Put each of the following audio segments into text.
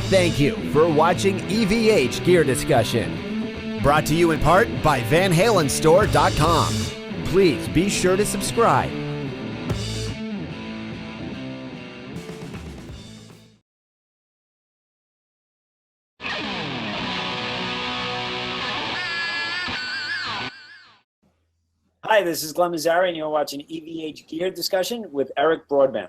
Thank you for watching EVH Gear Discussion. Brought to you in part by VanHalenStore.com. Please be sure to subscribe. Hi, this is Glenn Mazzari, and you're watching EVH Gear Discussion with Eric Broadbent.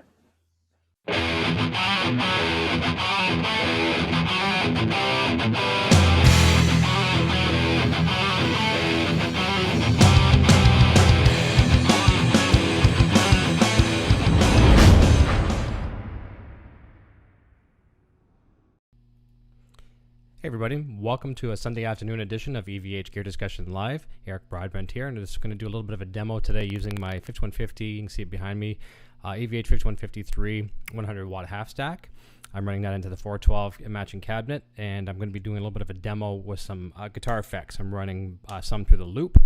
Hey everybody, welcome to a Sunday afternoon edition of EVH Gear Discussion Live. Eric Broadbent here, and I'm just going to do a little bit of a demo today using my 5150, you can see it behind me, EVH 5150III 100 watt half stack. I'm running that into the 412 matching cabinet, and I'm going to be doing a little bit of a demo with some guitar effects. I'm running some through the loop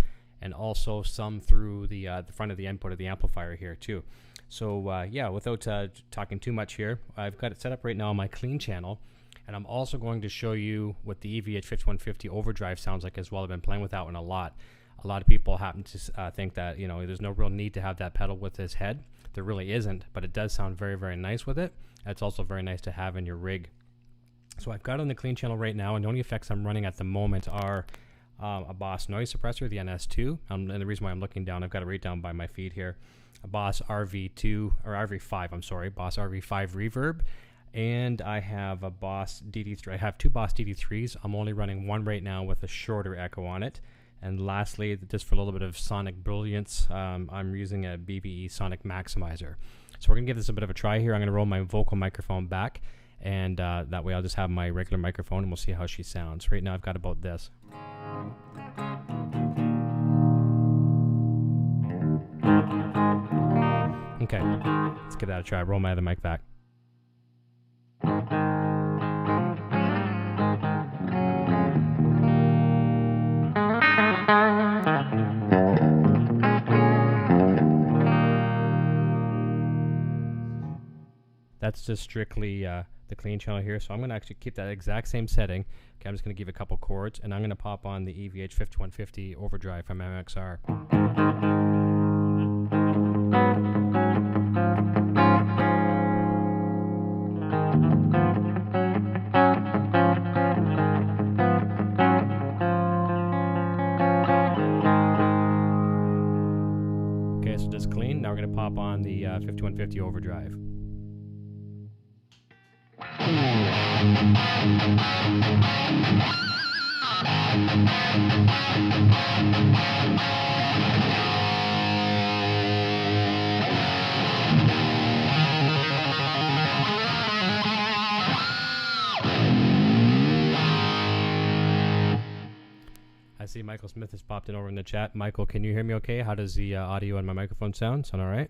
and also some through the front of the input of the amplifier here too. So yeah, without talking too much here, I've got it set up right now on my clean channel. And I'm also going to show you what the EVH 5150 Overdrive sounds like as well. I've been playing with that one a lot. A lot of people happen to think that, you know, there's no real need to have that pedal with this head. There really isn't, but it does sound very, very nice with it. It's also very nice to have in your rig. So I've got it on the clean channel right now, and the only effects I'm running at the moment are a Boss noise suppressor, the NS2. And the reason why I'm looking down, I've got it right down by my feet here. A Boss RV2, or RV5, I'm sorry, Boss RV5 reverb. And I have a Boss DD3. I have two Boss DD3s. I'm only running one right now with a shorter echo on it. And lastly, just for a little bit of sonic brilliance, I'm using a BBE Sonic Maximizer. So we're going to give this a bit of a try here. I'm going to roll my vocal microphone back, and that way I'll just have my regular microphone, and we'll see how she sounds. Right now I've got about this. Okay, let's give that a try. Roll my other mic back. That's just strictly the clean channel here, so I'm going to actually keep that exact same setting. Okay, I'm just going to give a couple chords, and I'm going to pop on the EVH 5150 Overdrive from MXR. Okay, so just clean. Now we're going to pop on the 5150 Overdrive. I see Michael Smith has popped in over in the chat. Michael, can you hear me okay? How does the audio on my microphone sound? Sound all right?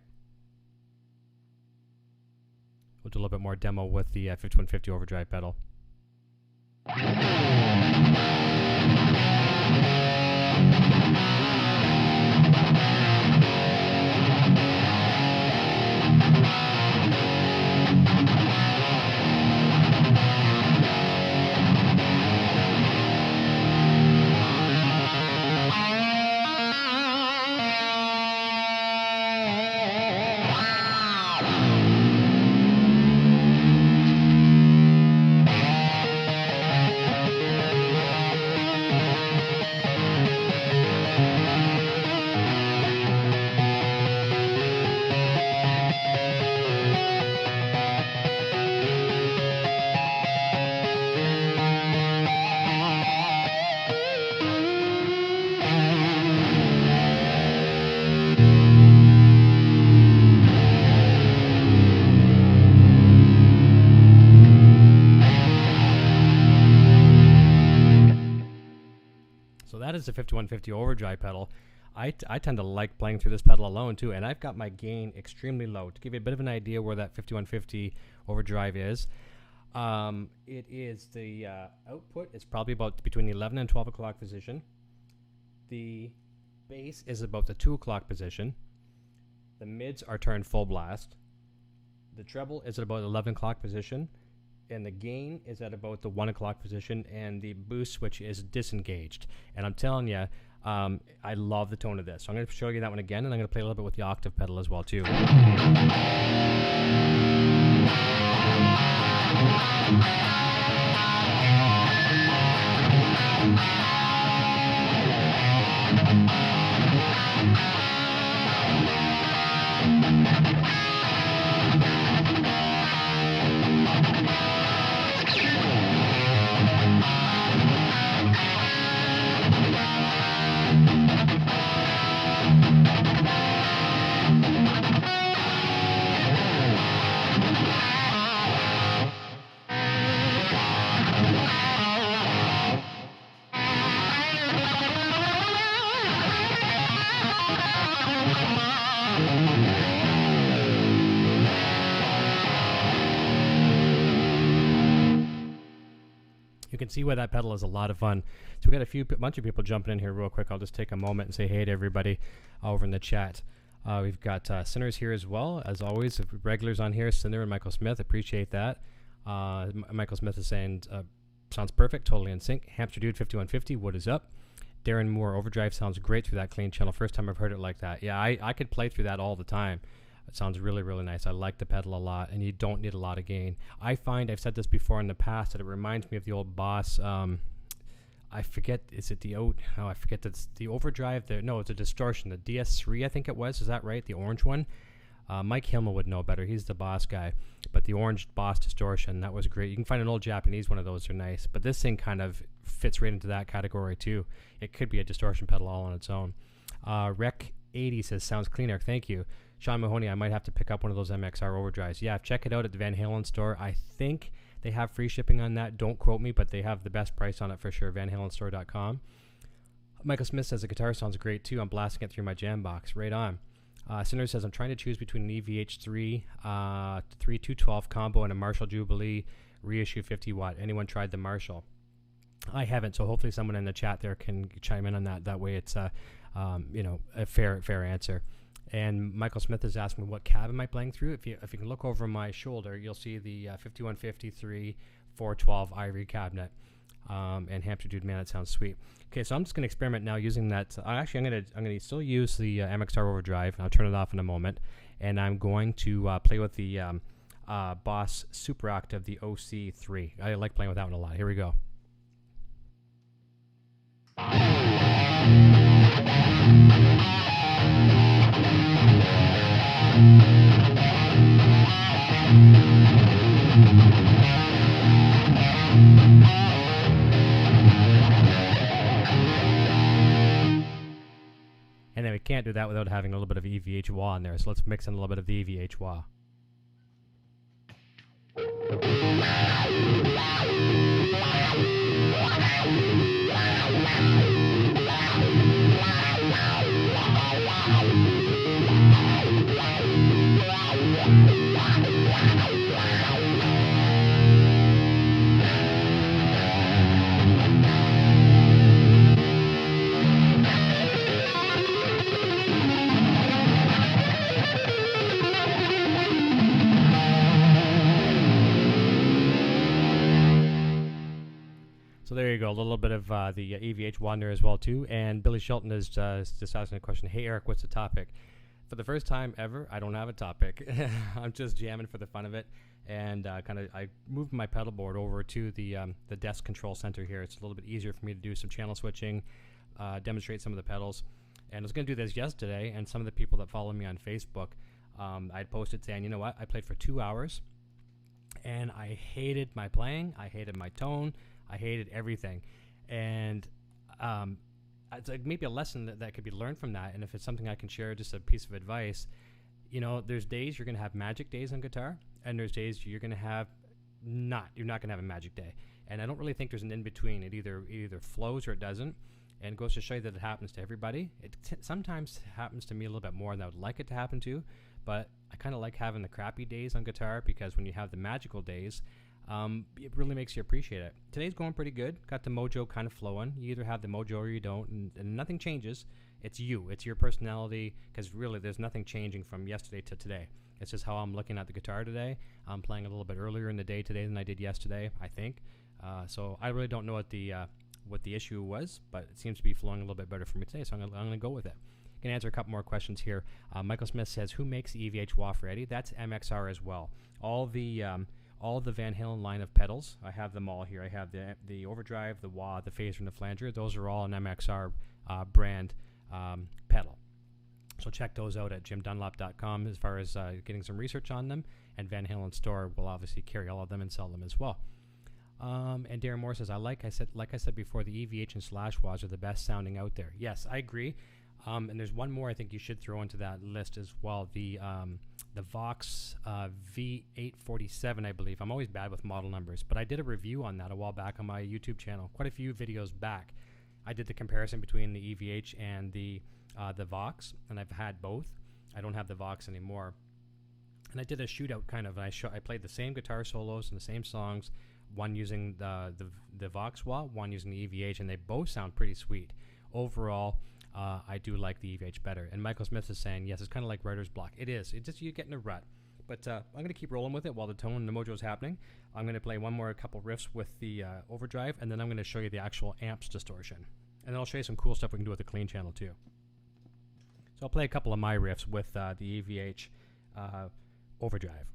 We'll do a little bit more demo with the 5150 Overdrive pedal. So that is the 5150 Overdrive pedal. I tend to like playing through this pedal alone too, and I've got my gain extremely low. To give you a bit of an idea where that 5150 Overdrive is, it is the output is probably about between the 11 and 12 o'clock position. The bass is about the 2 o'clock position. The mids are turned full blast. The treble is at about 11 o'clock position. and the gain is at about the 1 o'clock position, and the boost switch is disengaged. And I'm telling you, I love the tone of this. So I'm going to show you that one again, and I'm going to play a little bit with the octave pedal as well too. You can see why that pedal is a lot of fun. So we got a bunch of people jumping in here real quick. I'll just take a moment and say hey to everybody over in the chat. We've got Sinners here as well, as always. Regulars on here, Sinner and Michael Smith. Appreciate that. Michael Smith is saying, sounds perfect, totally in sync. Hamster Dude 5150, what is up? Darren Moore, Overdrive sounds great through that clean channel. First time I've heard it like that. Yeah, I could play through that all the time. It sounds really, really nice. I like the pedal a lot, and you don't need a lot of gain. I find, I've said this before in the past, that it reminds me of the old Boss. I forget, is it the I forget that's the Overdrive. No, it's a distortion. The DS3, I think it was. Is that right? The orange one? Mike Hillman would know better. He's the Boss guy. But the orange Boss distortion, that was great. You can find an old Japanese one of those. They're nice. But this thing kind of fits right into that category, too. It could be a distortion pedal all on its own. Rec 80 says, sounds cleaner. Thank you. Sean Mahoney, I might have to pick up one of those MXR Overdrives. Yeah, check it out at the Van Halen store. I think they have free shipping on that. Don't quote me, but they have the best price on it for sure, vanhalenstore.com. Michael Smith says, the guitar sounds great too. I'm blasting it through my jam box. Right on. Sinner says, I'm trying to choose between an EVH 3212 combo and a Marshall Jubilee reissue 50 watt. Anyone tried the Marshall? I haven't, so hopefully someone in the chat there can chime in on that. That way it's a fair answer. And Michael Smith is asking, what cab am I playing through? If you can look over my shoulder, you'll see the 5150III 412 Ivory cabinet. And Hamster Dude, man, that sounds sweet. Okay, so I'm just gonna experiment now using that. Actually, I'm gonna still use the MXR Overdrive. I'll turn it off in a moment, and I'm going to play with the Boss Super Octave, the OC3. I like playing with that one a lot. Here we go. And then we can't do that without having a little bit of EVH wah in there. So let's mix in a little bit of the EVH wah. So there you go, a little bit of the EVH Wander as well too. And Billy Shelton is just asking a question. Hey Eric, what's the topic? For the first time ever, I don't have a topic. I'm just jamming for the fun of it, and I moved my pedal board over to the desk control center here. It's a little bit easier for me to do some channel switching, demonstrate some of the pedals. And I was going to do this yesterday, and some of the people that follow me on Facebook, I'd posted saying, you know what, I played for 2 hours, and I hated my playing, I hated my tone, I hated everything. And it's like maybe a lesson that could be learned from that. And if it's something I can share, just a piece of advice, you know, there's days you're going to have magic days on guitar, and there's days you're going to have you're not going to have a magic day. And I don't really think there's an in-between. It either flows or it doesn't. And it goes to show you that it happens to everybody. It sometimes happens to me a little bit more than I would like it to happen to, but I kind of like having the crappy days on guitar, because when you have the magical days, it really makes you appreciate it. Today's going pretty good. Got the mojo kind of flowing. You either have the mojo or you don't, and nothing changes. It's you. It's your personality, because really there's nothing changing from yesterday to today. It's just how I'm looking at the guitar today. I'm playing a little bit earlier in the day today than I did yesterday, I think. So I really don't know what the issue was, but it seems to be flowing a little bit better for me today, so I'm going to go with it. Can answer a couple more questions here. Michael Smith says, who makes the EVH wah for Eddie? That's MXR as well. All the Van Halen line of pedals, I have them all here. I have the Overdrive, the wah, the phaser, and the flanger. Those are all an MXR brand pedal. So check those out at jimdunlop.com as far as getting some research on them. And Van Halen Store will obviously carry all of them and sell them as well. And Darren Moore says, like I said before, the EVH and slash wahs are the best sounding out there. Yes, I agree. And there's one more I think you should throw into that list as well. The Vox V847, I believe. I'm always bad with model numbers, but I did a review on that a while back on my YouTube channel, quite a few videos back. I did the comparison between the EVH and the Vox, and I've had both. I don't have the Vox anymore. And I did a shootout kind of, and I played the same guitar solos and the same songs, one using the Vox wah, one using the EVH, and they both sound pretty sweet. Overall, I do like the EVH better. And Michael Smith is saying, yes, it's kind of like writer's block. It is. It's just you get in a rut. But I'm going to keep rolling with it while the tone and the mojo is happening. I'm going to play one more couple riffs with the Overdrive, and then I'm going to show you the actual amps distortion. And then I'll show you some cool stuff we can do with the clean channel too. So I'll play a couple of my riffs with the EVH Overdrive.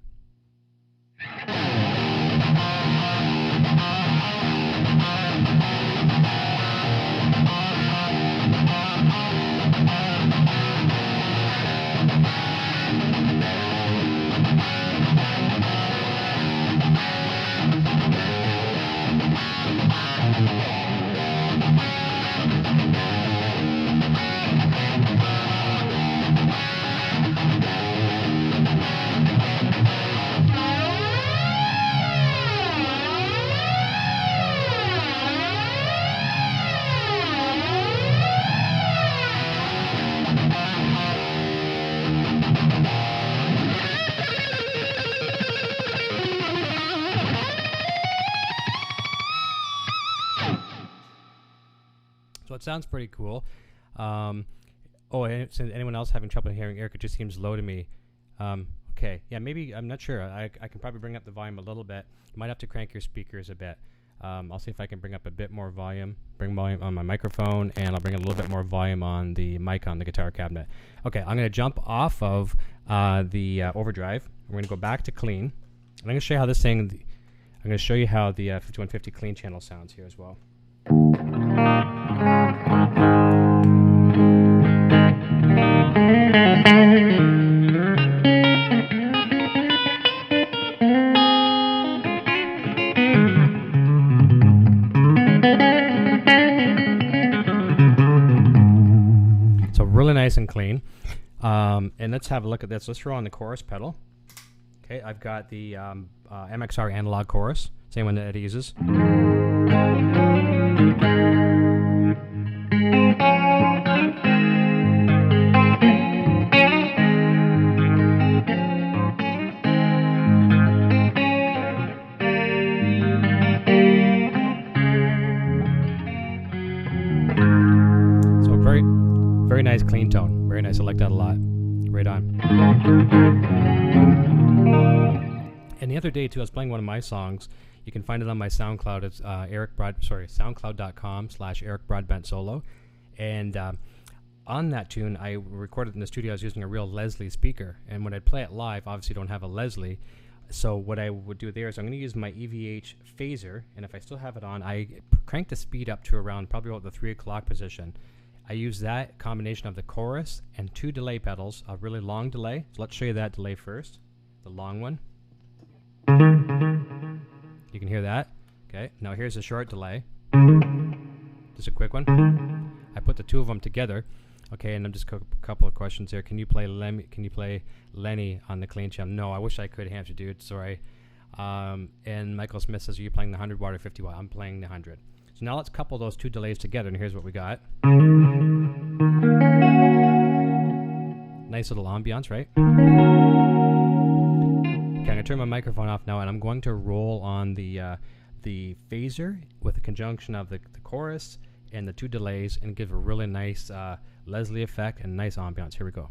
So it sounds pretty cool. And anyone else having trouble hearing Eric? It just seems low to me. Okay, yeah, maybe, I'm not sure. I can probably bring up the volume a little bit. You might have to crank your speakers a bit. I'll see if I can bring up a bit more volume. Bring volume on my microphone, and I'll bring a little bit more volume on the mic on the guitar cabinet. Okay, I'm going to jump off of the Overdrive. We're going to go back to clean. I'm going to show you how this thing. I'm going to show you how the 5150 clean channel sounds here as well. So really nice and clean. And let's have a look at this. Let's throw on the chorus pedal. Okay, I've got the MXR analog chorus, same one that Eddie uses. So very nice clean tone. Very nice. I like that a lot. Right on. And the other day too, I was playing one of my songs. You can find it on my SoundCloud. It's SoundCloud.com/Eric Broadbent Solo. And on that tune, I recorded in the studio. I was using a real Leslie speaker. And when I play it live, obviously don't have a Leslie. So what I would do there is I'm going to use my EVH phaser. And if I still have it on, I crank the speed up to around probably about the 3 o'clock position. I use that combination of the chorus and 2 delay pedals, a really long delay. So let's show you that delay first, the long one. You can hear that. Okay, now here's a short delay. Just a quick one. I put the 2 of them together. Okay, and I'm just a couple of questions here. Can you play Lenny on the clean channel? No, I wish I could, Hampshire dude. Sorry. And Michael Smith says, are you playing the 100 watt or 50 watt? I'm playing the 100. So now let's couple those 2 delays together, and here's what we got. Nice little ambiance, right? Okay, I'm going to turn my microphone off now, and I'm going to roll on the phaser with the conjunction of the chorus and the 2 delays, and give a really nice Leslie effect and nice ambiance. Here we go.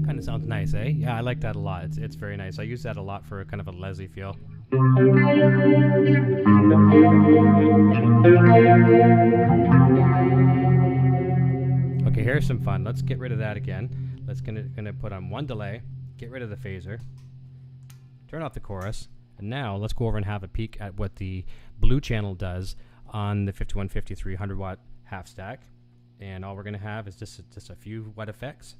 Kind of sounds nice, eh? Yeah, I like that a lot. It's very nice. I use that a lot for kind of a Leslie feel. Okay, here's some fun. Let's get rid of that again. Let's gonna put on 1 delay, get rid of the phaser, turn off the chorus, and now let's go over and have a peek at what the blue channel does on the 5153 100-watt half stack. And all we're gonna have is just a few wet effects.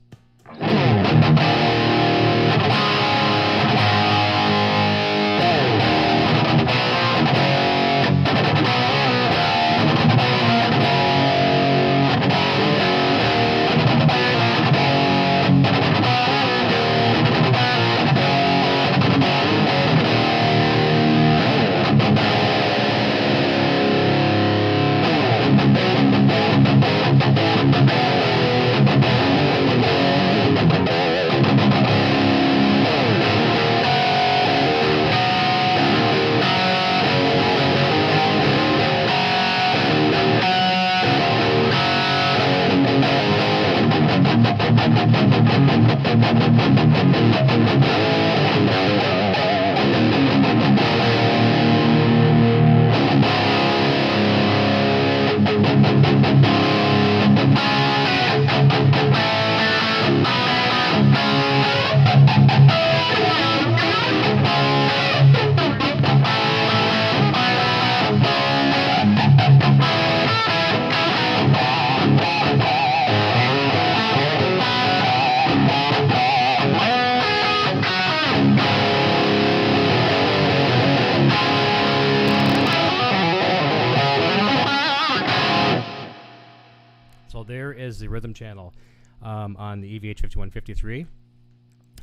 So there is the rhythm channel on the EVH 5153.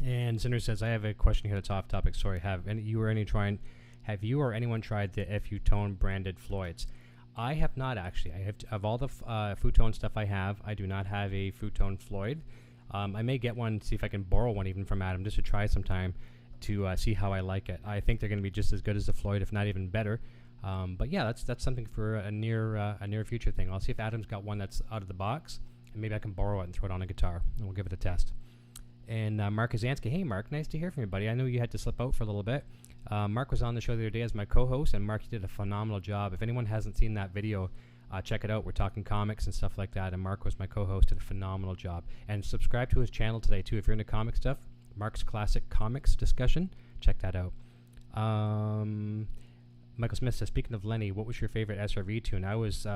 And Cinder says, I have a question here that's off topic. Sorry, have you or anyone tried the FU-Tone branded Floyds? I have not actually. Of all the Fu-Tone stuff I have, I do not have a Fu-Tone Floyd. I may get one, see if I can borrow one even from Adam, just to try sometime to see how I like it. I think they're going to be just as good as the Floyd, if not even better. But yeah, that's something for a near future thing. I'll see if Adam's got one that's out of the box, and maybe I can borrow it and throw it on a guitar, and we'll give it a test. And Mark Kazansky, hey Mark, nice to hear from you, buddy. I know you had to slip out for a little bit. Mark was on the show the other day as my co-host, and Mark did a phenomenal job. If anyone hasn't seen that video, check it out. We're talking comics and stuff like that, and Mark was my co-host, did a phenomenal job. And subscribe to his channel today too if you're into comic stuff. Mark's Classic Comics Discussion. Check that out. Michael Smith says, speaking of Lenny, what was your favorite SRV tune? I was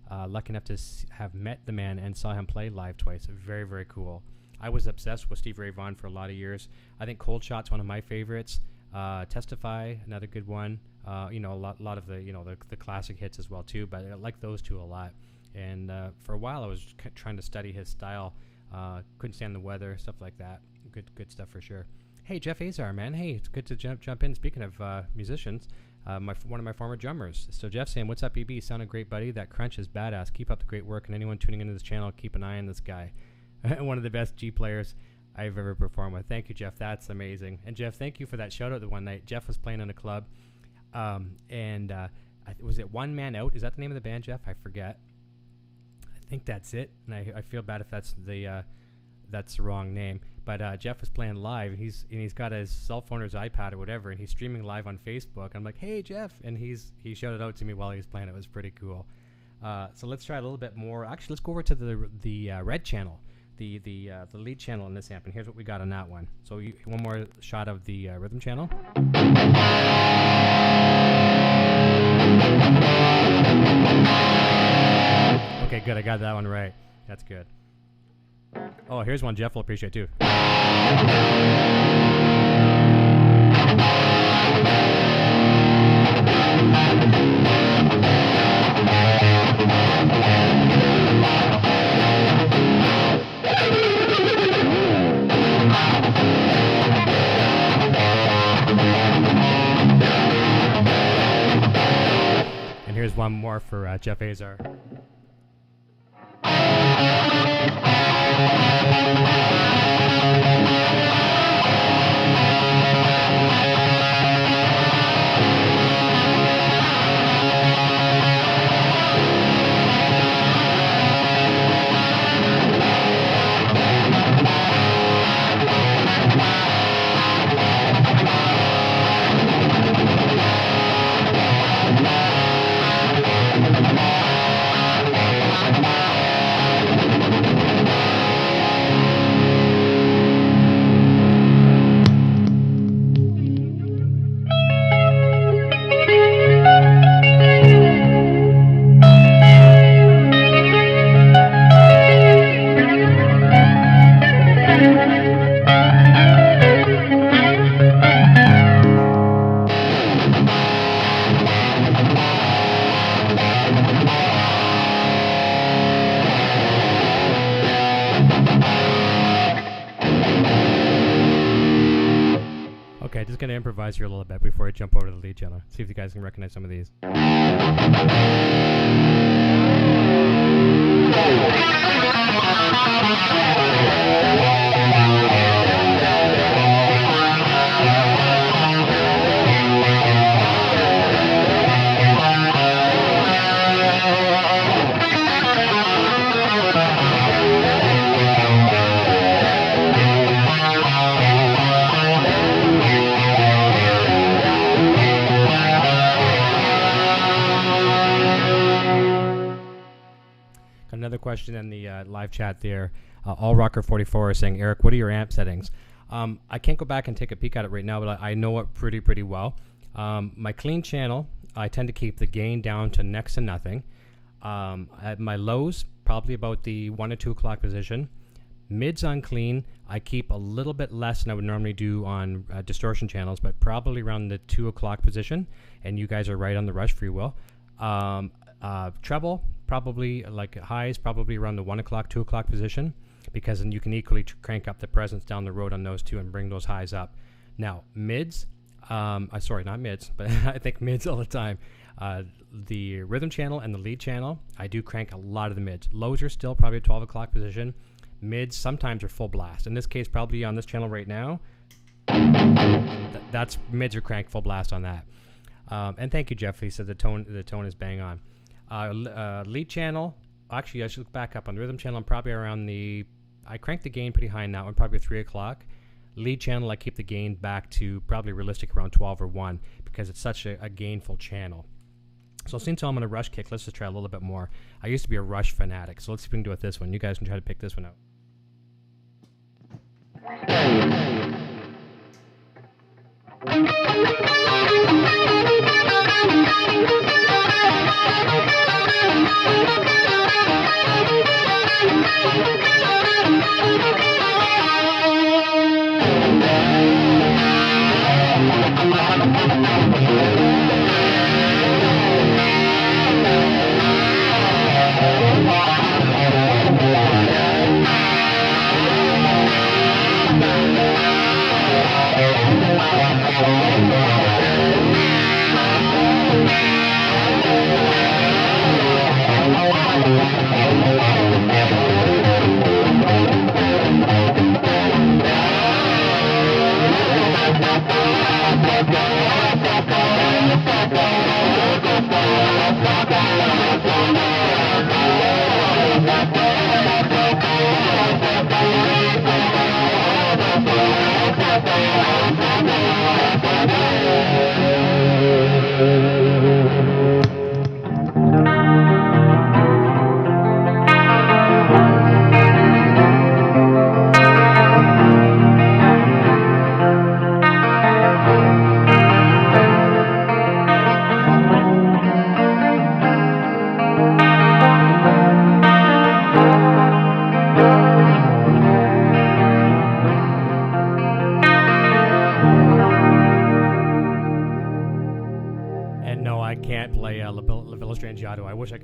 lucky enough to have met the man and saw him play live twice. Very, very cool. I was obsessed with Steve Ray Vaughan for a lot of years. I think Cold Shot's one of my favorites. Testify, another good one. A lot of the classic hits as well too. But I like those two a lot. And for a while, I was trying to study his style. Couldn't stand the weather, stuff like that. Good stuff for sure. Hey, Jeff Azar, man. Hey, it's good to jump in. Speaking of musicians, one of my former drummers. So Jeff saying, "What's up, EB? Sounded great, buddy. That crunch is badass. Keep up the great work. And anyone tuning into this channel, keep an eye on this guy. One of the best G players I've ever performed with." Thank you, Jeff. That's amazing. And Jeff, thank you for that shout out the one night. Jeff was playing in a club, and was it One Man Out? Is that the name of the band, Jeff? I forget. I think that's it. And I feel bad if that's the wrong name. But Jeff was playing live, and he's got his cell phone or his iPad or whatever, and he's streaming live on Facebook. I'm like, "Hey, Jeff," and he shouted out to me while he was playing. It was pretty cool. So let's try a little bit more. Actually, let's go over to the red channel, the lead channel in this amp, and here's what we got on that one. So one more shot of the rhythm channel. Okay, good. I got that one right. That's good. Oh, here's one Jeff will appreciate too. Here's one more for Jeff Azar. Okay, just going to improvise here a little bit before I jump over to the lead channel. See if you guys can recognize some of these. Another question in the live chat there. All Rocker 44 is saying, Eric, what are your amp settings? I can't go back and take a peek at it right now, but I know it pretty well. My clean channel, I tend to keep the gain down to next to nothing. At my lows, probably about the 1 or 2 o'clock position. Mids on clean, I keep a little bit less than I would normally do on distortion channels, but probably around the 2 o'clock position. And you guys are right on the Rush free will. Treble, probably like highs, probably around the 1 o'clock, 2 o'clock position, because then you can equally crank up the presence down the road on those two and bring those highs up. Now, mids, sorry, not mids, but I think mids all the time. The rhythm channel and the lead channel, I do crank a lot of the mids. Lows are still probably a 12 o'clock position. Mids sometimes are full blast. In this case, probably on this channel right now, that's mids are cranked full blast on that. And thank you, Jeff. He said the tone is bang on. Lead channel, actually I should look back up on the rhythm channel. I'm probably around I crank the gain pretty high now. I'm probably 3 o'clock. Lead channel, I keep the gain back to probably realistic around 12 or 1 because it's such a gainful channel. So since I'm on a Rush kick, let's just try a little bit more. I used to be a Rush fanatic, so let's see if we can do it with this one. You guys can try to pick this one out.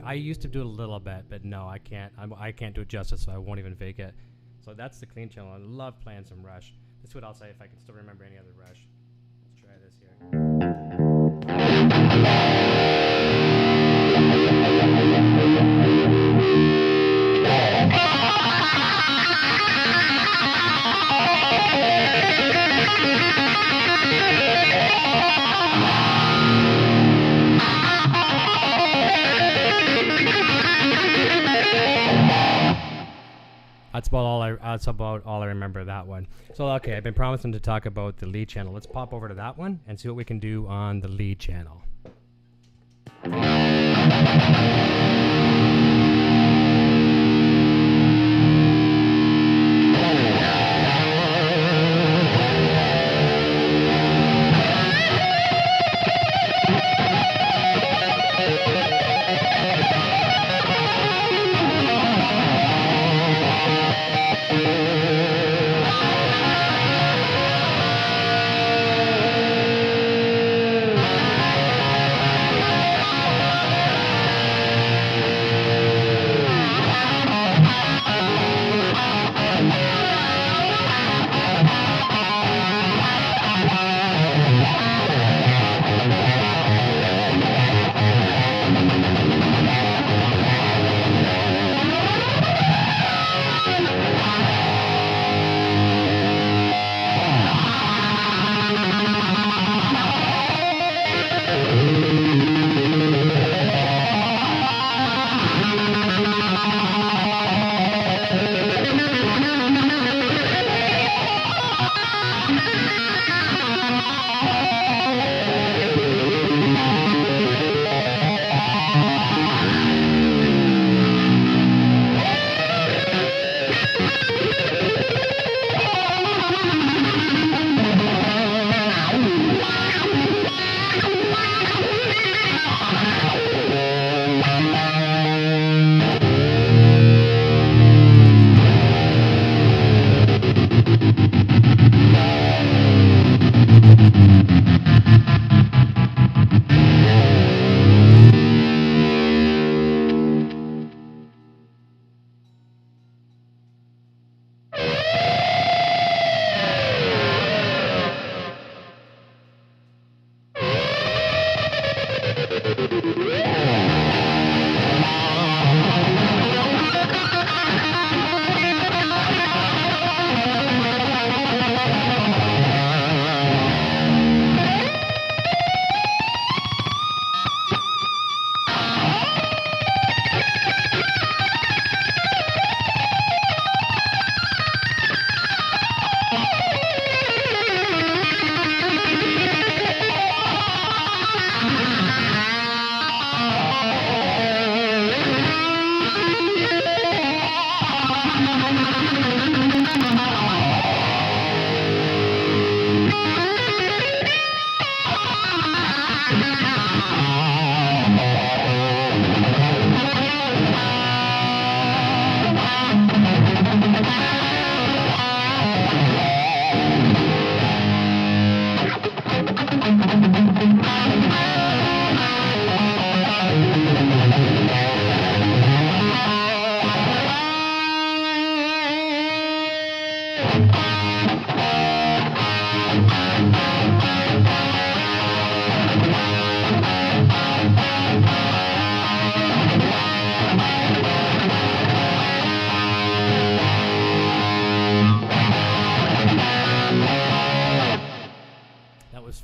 I used to do a little bit, but no, I can't. I can't do it justice, so I won't even fake it. So that's the clean channel. I love playing some Rush. That's what I'll say if I can still remember any other Rush. Let's try this here. That's about all I remember of that one. So okay, I've been promising to talk about the lead channel. Let's pop over to that one and see what we can do on the lead channel.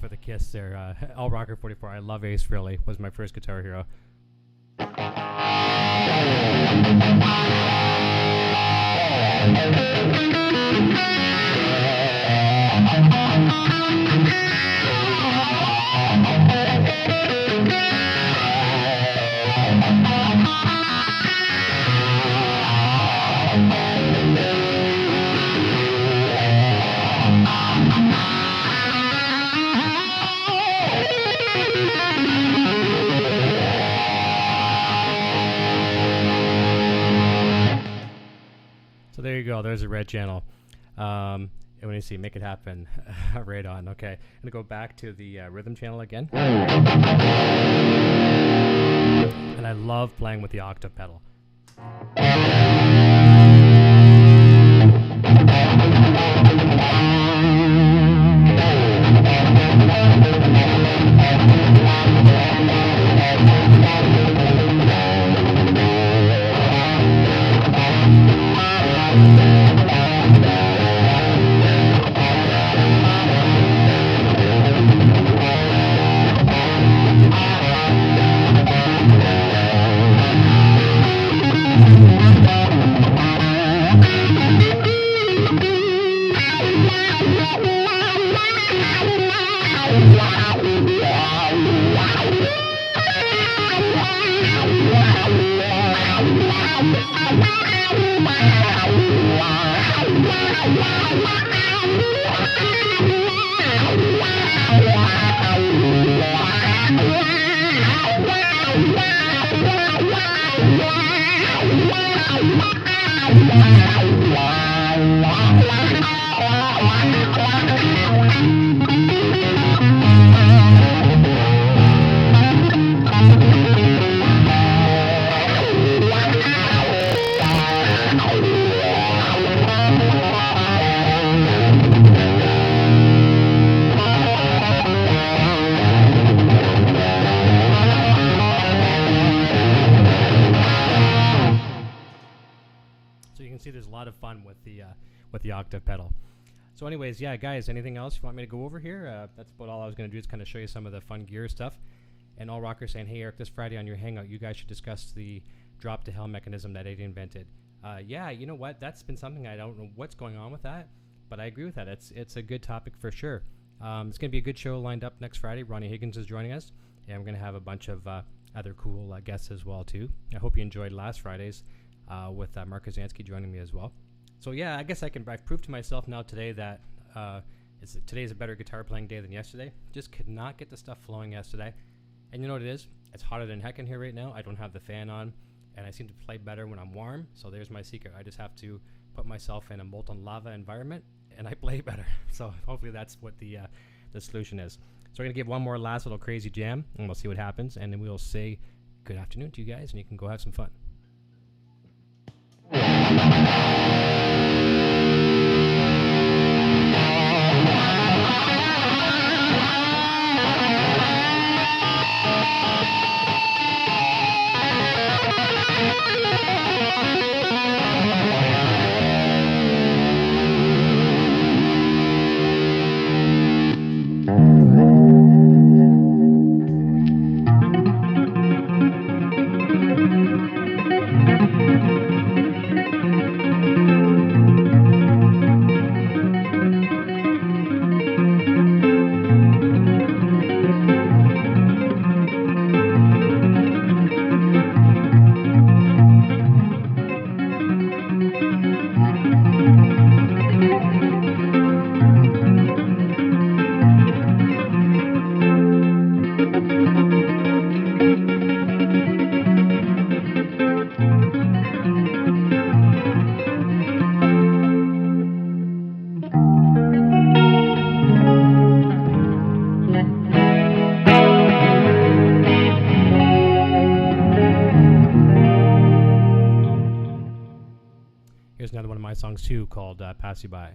For the Kiss there, L Rocker 44. I love Ace Frehley, was my first Guitar Hero. So there you go. There's a red channel. And when you see Make It Happen, right on. Okay. I'm going to go back to the rhythm channel again. And I love playing with the octave pedal. fun with the Octave pedal. So anyways, yeah, guys, anything else you want me to go over here? That's about all I was going to do, is kind of show you some of the fun gear stuff. And all rockers saying, hey, Eric, this Friday on your Hangout, you guys should discuss the drop to hell mechanism that Eddie invented. Yeah, you know what? That's been something I don't know what's going on with that, but I agree with that. It's a good topic for sure. It's going to be a good show lined up next Friday. Ronnie Higgins is joining us, and we're going to have a bunch of other cool guests as well, too. I hope you enjoyed last Friday's with Mark Kazansky joining me as well. So yeah, I guess I've proved to myself now today that today's a better guitar playing day than yesterday. Just could not get the stuff flowing yesterday. And you know what it is? It's hotter than heck in here right now. I don't have the fan on, and I seem to play better when I'm warm. So there's my secret. I just have to put myself in a molten lava environment, and I play better. So hopefully that's what the solution is. So we're going to give one more last little crazy jam, and we'll see what happens. And then we'll say good afternoon to you guys, and you can go have some fun. Here's another one of my songs too, called Pass You By.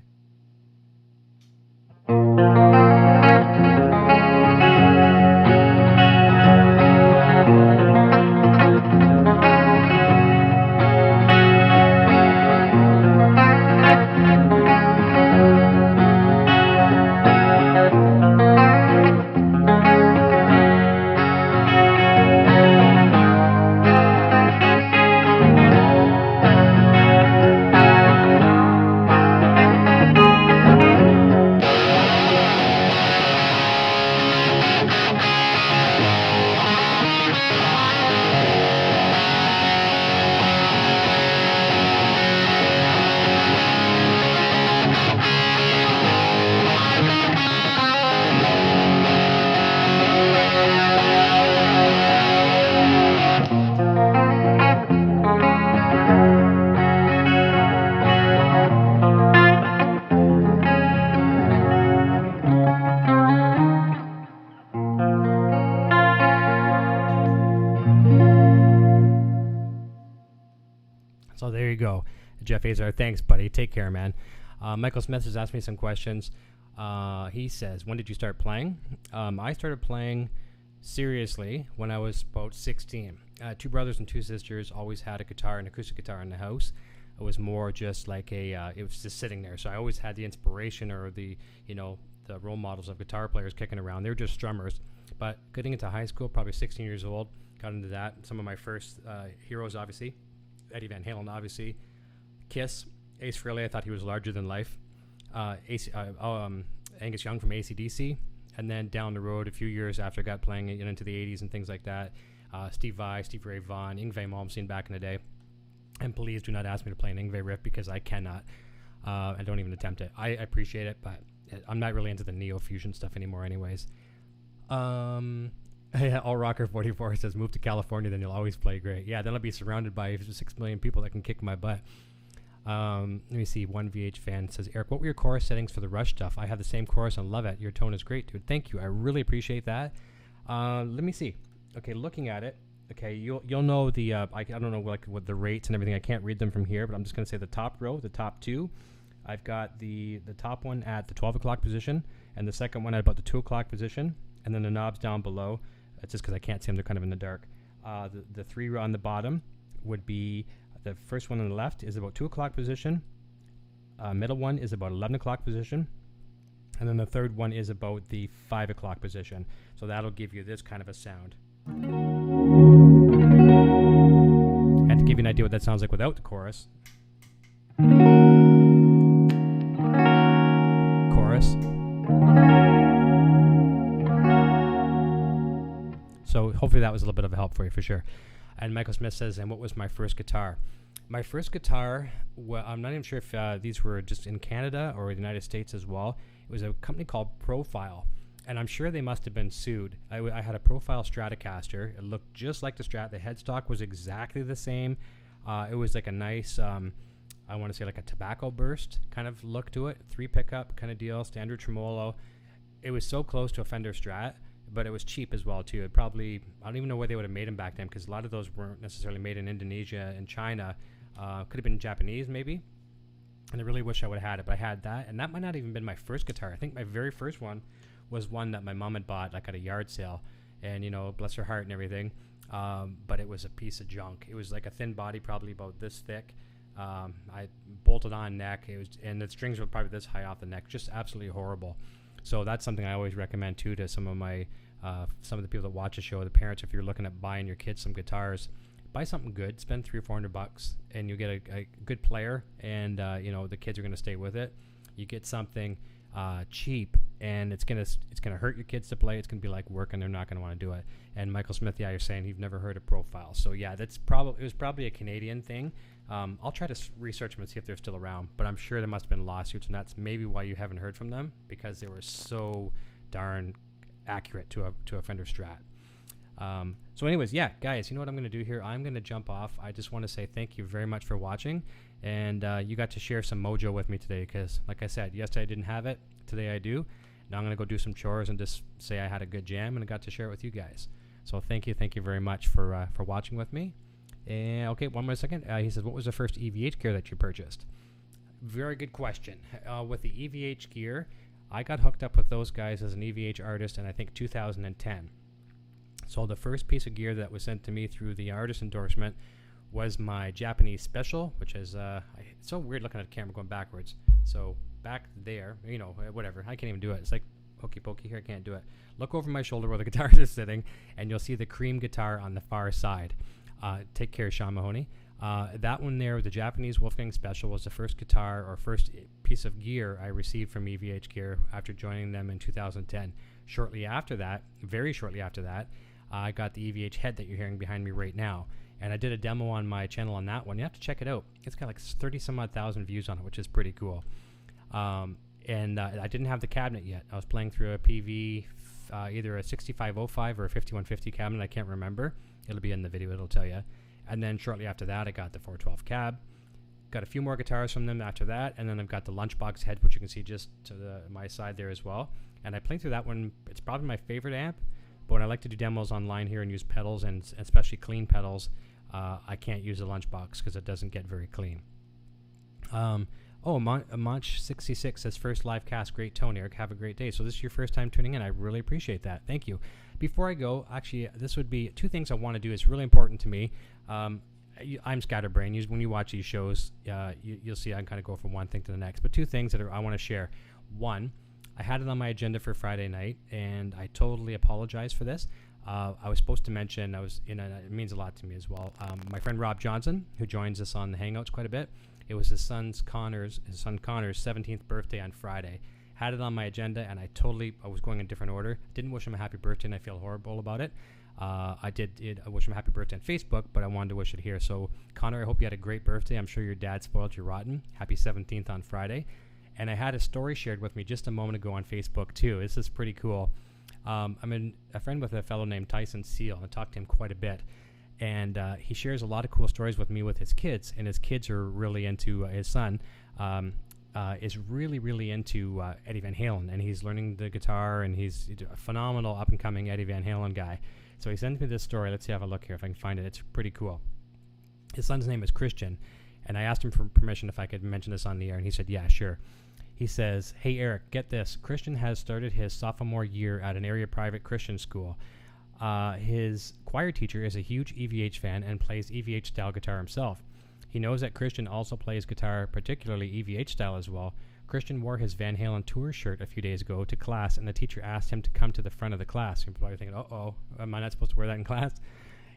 So there you go. Jeff Azar, thanks, buddy. Take care, man. Michael Smith has asked me some questions. He says, when did you start playing? I started playing seriously when I was about 16. Two brothers and two sisters always had a guitar, an acoustic guitar in the house. It was more just like it was just sitting there. So I always had the inspiration or the role models of guitar players kicking around. They were just strummers. But getting into high school, probably 16 years old, got into that. Some of my first heroes, obviously. Eddie Van Halen, obviously. Kiss. Ace Frehley, I thought he was larger than life. Angus Young from AC/DC. And then down the road, a few years after I got playing into the 80s and things like that, Steve Vai, Steve Ray Vaughan, Yngwie Malmsteen back in the day. And please do not ask me to play an Yngwie riff because I cannot. I don't even attempt it. I appreciate it, but I'm not really into the neo-fusion stuff anymore anyways. All Rocker 44 says, move to California, then you'll always play great. Yeah, then I'll be surrounded by 6 million people that can kick my butt. Let me see. One VH fan says, Eric, what were your chorus settings for the Rush stuff? I have the same chorus and love it. Your tone is great, dude. Thank you. I really appreciate that. Let me see. Okay, looking at it. Okay, you'll know the I don't know what the rates and everything. I can't read them from here, but I'm just gonna say the top row, the top two. I've got the top one at the 12 o'clock position, and the second one at about the 2 o'clock position, and then the knobs down below. It's just because I can't see them; they're kind of in the dark. The three on the bottom would be the first one on the left is about 2 o'clock position, Middle one is about 11 o'clock position. And then the third one is about the 5 o'clock position. So that'll give you this kind of a sound. And to give you an idea what that sounds like without the chorus. Chorus. So hopefully that was a little bit of a help for you for sure. And Michael Smith says, and what was my first guitar? My first guitar, well, I'm not even sure if these were just in Canada or the United States as well. It was a company called Profile. And I'm sure they must have been sued. I had a Profile Stratocaster. It looked just like the Strat. The headstock was exactly the same. It was like a nice, I want to say like a tobacco burst kind of look to it. 3 pickup kind of deal, standard tremolo. It was so close to a Fender Strat, but it was cheap as well too. It probably, I don't even know where they would have made them back then, because a lot of those weren't necessarily made in Indonesia and China. Could have been Japanese maybe. And I really wish I would have had it, but I had that. And that might not even been my first guitar. I think my very first one was one that my mom had bought like at a yard sale. And, you know, bless her heart and everything. But it was a piece of junk. It was like a thin body, probably about this thick. I bolted on neck. It was, and the strings were probably this high off the neck. Just absolutely horrible. So that's something I always recommend too to some of my some of the people that watch the show, the parents. If you're looking at buying your kids some guitars, buy something good. Spend $300 or $400, and you get a good player, and you know, the kids are going to stay with it. You get something cheap, and it's gonna hurt your kids to play. It's gonna be like work, and they're not gonna want to do it. And Michael Smith, yeah, you're saying you've never heard of Profile. So yeah, it was probably a Canadian thing. I'll try to research them and see if they're still around, but I'm sure there must have been lawsuits, and that's maybe why you haven't heard from them, because they were so darn accurate to a Fender Strat. So anyways, yeah, guys, you know what I'm going to do here? I'm going to jump off. I just want to say thank you very much for watching, and you got to share some mojo with me today, because like I said, yesterday I didn't have it, today I do. Now I'm going to go do some chores and just say I had a good jam, and I got to share it with you guys. So thank you very much for watching with me. And okay, one more second. He says, what was the first EVH gear that you purchased? Very good question. With the EVH gear, I got hooked up with those guys as an EVH artist in I think 2010. So the first piece of gear that was sent to me through the artist endorsement was my Japanese special, which is it's so weird looking at the camera going backwards. So back there, you know, whatever. I can't even do it. It's like hokey pokey here. I can't do it. Look over my shoulder where the guitar is sitting, and you'll see the cream guitar on the far side. Take care, Sean Mahoney. That one there, the Japanese Wolfgang Special, was the first guitar or first piece of gear I received from EVH Gear after joining them in 2010. Shortly after that, very shortly after that, I got the EVH head that you're hearing behind me right now. And I did a demo on my channel on that one. You have to check it out. It's got like 30-some-odd thousand views on it, which is pretty cool. And I didn't have the cabinet yet. I was playing through a PV, either a 6505 or a 5150 cabinet. I can't remember. It'll be in the video. It'll tell you. And then shortly after that, I got the 412 cab. Got a few more guitars from them after that. And then I've got the Lunchbox head, which you can see just to my side there as well. And I played through that one. It's probably my favorite amp. But when I like to do demos online here and use pedals, and especially clean pedals, I can't use a Lunchbox because it doesn't get very clean. Monch66 says, first live cast, great tone, Eric. Have a great day. So this is your first time tuning in. I really appreciate that. Thank you. Before I go, actually, this would be two things I want to do. It's really important to me. I'm scatterbrained. When you watch these shows, you'll see I can kind of go from one thing to the next. But two things that I want to share. One, I had it on my agenda for Friday night, and I totally apologize for this. I was supposed to mention, it means a lot to me as well. My friend Rob Johnson, who joins us on the Hangouts quite a bit, it was his son Connor's 17th birthday on Friday. Had it on my agenda, and I was going in different order. Didn't wish him a happy birthday, and I feel horrible about it. I wish him a happy birthday on Facebook, but I wanted to wish it here. So, Connor, I hope you had a great birthday. I'm sure your dad spoiled you rotten. Happy 17th on Friday. And I had a story shared with me just a moment ago on Facebook, too. This is pretty cool. I'm a friend with a fellow named Tyson Seal, and I talked to him quite a bit. And he shares a lot of cool stories with me with his kids, and his kids are really into his son. Is really, really into Eddie Van Halen, and he's learning the guitar, and he's a phenomenal up-and-coming Eddie Van Halen guy. So he sends me this story. Let's see, have a look here if I can find it. It's pretty cool. His son's name is Christian, and I asked him for permission if I could mention this on the air, and he said, yeah, sure. He says, hey, Eric, get this. Christian has started his sophomore year at an area private Christian school. His choir teacher is a huge EVH fan and plays EVH-style guitar himself. He knows that Christian also plays guitar, particularly EVH style as well. Christian wore his Van Halen tour shirt a few days ago to class, and the teacher asked him to come to the front of the class. You're probably thinking, uh-oh, am I not supposed to wear that in class?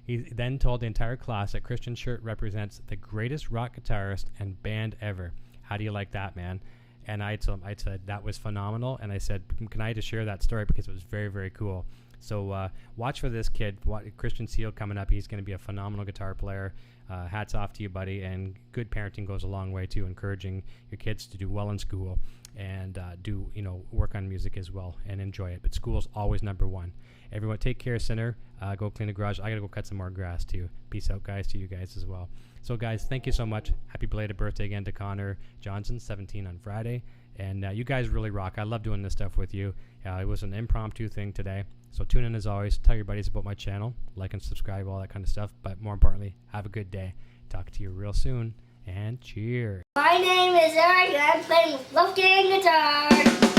He then told the entire class that Christian's shirt represents the greatest rock guitarist and band ever. How do you like that, man? And I said that was phenomenal, and I said, can I just share that story because it was very, very cool. So watch for this kid, Christian Seal coming up. He's going to be a phenomenal guitar player. Hats off to you, buddy. And good parenting goes a long way too, encouraging your kids to do well in school and do work on music as well and enjoy it. But school's always number one. Everyone, take care, Sinner. Go clean the garage. I gotta go cut some more grass too. Peace out, guys, to you guys as well. So, guys, thank you so much. Happy belated birthday again to Connor Johnson, 17 on Friday. And you guys really rock. I love doing this stuff with you. It was an impromptu thing today. So tune in as always. Tell your buddies about my channel. Like and subscribe, all that kind of stuff. But more importantly, have a good day. Talk to you real soon. And cheers. My name is Eric and I'm playing left-hand guitar.